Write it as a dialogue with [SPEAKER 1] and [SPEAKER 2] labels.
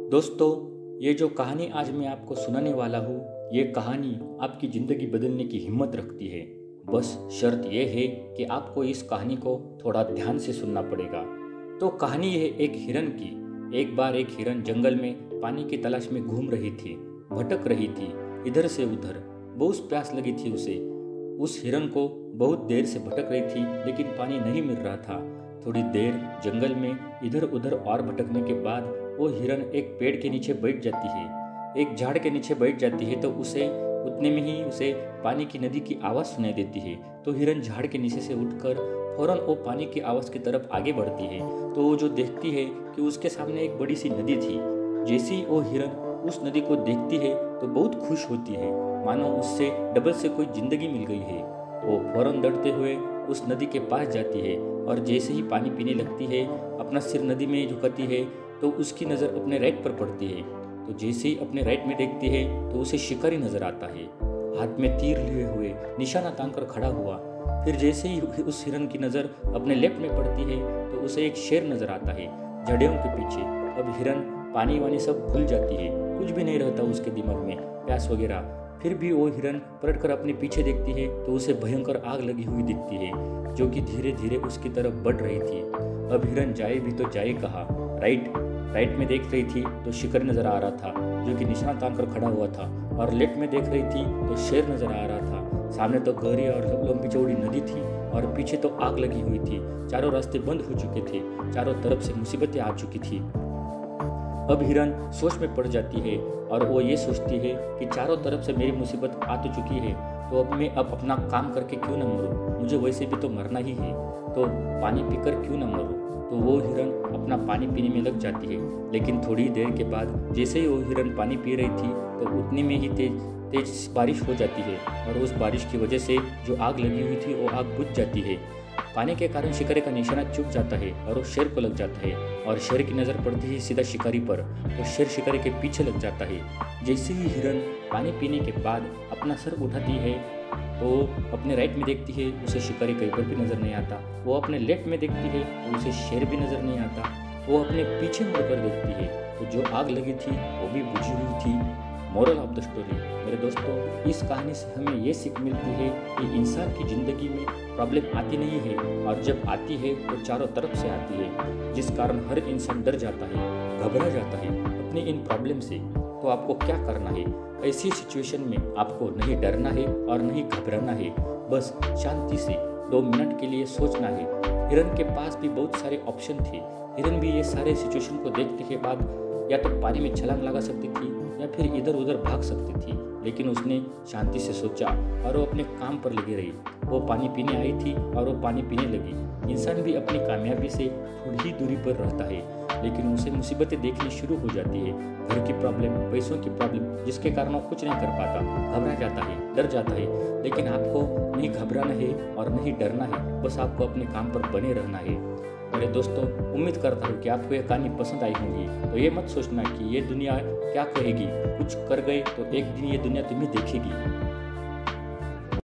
[SPEAKER 1] दोस्तों, ये जो कहानी आज मैं आपको सुनाने वाला हूँ, ये कहानी आपकी ज़िंदगी बदलने की हिम्मत रखती है। बस शर्त यह है कि आपको इस कहानी को थोड़ा ध्यान से सुनना पड़ेगा। तो कहानी है एक हिरन की। एक बार एक हिरन जंगल में पानी की तलाश में घूम रही थी, भटक रही थी इधर से उधर। बहुत प्यास लगी थी उसे। उस हिरन को बहुत देर से भटक रही थी, लेकिन पानी नहीं मिल रहा था। थोड़ी देर जंगल में इधर उधर और भटकने के बाद वो हिरन एक पेड़ के नीचे बैठ जाती है, एक झाड़ के नीचे बैठ जाती है। तो उतने में ही उसे पानी की नदी की आवाज़ सुनाई देती है। तो हिरन झाड़ के नीचे से उठकर फौरन वो पानी की आवाज़ की तरफ आगे बढ़ती है। तो वो जो देखती है कि उसके सामने एक बड़ी सी नदी थी। जैसे ही वो हिरन उस नदी को देखती है तो बहुत खुश होती है, मानो उससे डबल से कोई जिंदगी मिल गई है। वो फौरन दौड़ते हुए उस नदी के पास जाती है और जैसे ही पानी पीने लगती है, अपना सिर नदी में झुकाती है तो उसकी नज़र अपने राइट पर पड़ती है। तो जैसे ही अपने राइट में देखती है तो उसे शिकारी नजर आता है, हाथ में तीर लिए हुए निशाना तान कर खड़ा हुआ। फिर जैसे ही उस हिरन की नज़र अपने लेफ्ट में पड़ती है तो उसे एक शेर नजर आता है जड़ों के पीछे। अब हिरन पानी वानी सब भूल जाती है, कुछ भी नहीं रहता उसके दिमाग में, प्यास वगैरह। फिर भी वो हिरन पलट कर अपने पीछे देखती है तो उसे भयंकर आग लगी हुई दिखती है, जो कि धीरे धीरे उसकी तरफ बढ़ रही थी। अब हिरन जाए भी तो जाए कहाँ। राइट में देख रही थी तो शिकारी नजर आ रहा था, जो कि निशाना तान कर खड़ा हुआ था। और लेफ्ट में देख रही थी तो शेर नजर आ रहा था। सामने तो गहरी और लंबी चौड़ी नदी थी और पीछे तो आग लगी हुई थी। चारों रास्ते बंद हो चुके थे, चारों तरफ से मुसीबतें आ चुकी थी। अब हिरन सोच में पड़ जाती है और वो ये सोचती है कि चारों तरफ से मेरी मुसीबत आ तो चुकी है, तो अब मैं अपना काम करके क्यों ना मरूं, मुझे वैसे भी तो मरना ही है, तो पानी पीकर क्यों ना मरूं। तो वो हिरन अपना पानी पीने में लग जाती है। लेकिन थोड़ी देर के बाद जैसे ही वो हिरन पानी पी रही थी तो उतने में ही तेज बारिश हो जाती है और उस बारिश की वजह से जो आग लगी हुई थी वो आग बुझ जाती है। पानी के कारण शिकारी का निशाना चूक जाता है और वो शेर को लग जाता है और शेर की नज़र पड़ती है सीधा शिकारी पर, तो शेर शिकारी के पीछे लग जाता है। जैसे ही हिरन पानी पीने के बाद अपना सर उठाती है तो अपने राइट में देखती है, उसे शिकारी कहीं पर भी नज़र नहीं आता। वो अपने लेफ्ट में देखती है तो उसे शेर भी नज़र नहीं आता। वो अपने पीछे मुड़कर देखती है तो जो आग लगी थी वो भी बुझी हुई थी। मोरल ऑफ द स्टोरी मेरे दोस्तों, इस कहानी से हमें ये सीख मिलती है कि इंसान की ज़िंदगी में प्रॉब्लम आती नहीं है, और जब आती है तो चारों तरफ से आती है, जिस कारण हर इंसान डर जाता है, घबरा जाता है अपनी इन प्रॉब्लम से। तो आपको क्या करना है? ऐसी सिचुएशन में आपको नहीं डरना है और नहीं घबराना है, बस शांति से 2 मिनट के लिए सोचना है। हिरन के पास भी बहुत सारे ऑप्शन थे। हिरन भी ये सारे सिचुएशन को देखने के बाद या तो पानी में छलांग लगा सकती थी या फिर इधर उधर भाग सकती थी, लेकिन उसने शांति से सोचा और वो अपने काम पर लगी रही। वो पानी पीने आई थी और वो पानी पीने लगी। इंसान भी अपनी कामयाबी से थोड़ी ही दूरी पर रहता है, लेकिन उसे मुसीबतें देखनी शुरू हो जाती है। घर की प्रॉब्लम, पैसों की प्रॉब्लम, जिसके कारण वो कुछ नहीं कर पाता, घबरा जाता है, डर जाता है। लेकिन आपको नहीं घबराना है और नहीं डरना है, बस आपको अपने काम पर बने रहना है। मेरे दोस्तों, उम्मीद करता हूँ कि आपको ये कहानी पसंद आई होगी। तो ये मत सोचना कि ये दुनिया क्या कहेगी, कुछ कर गए तो एक दिन ये दुनिया तुम्हें देखेगी।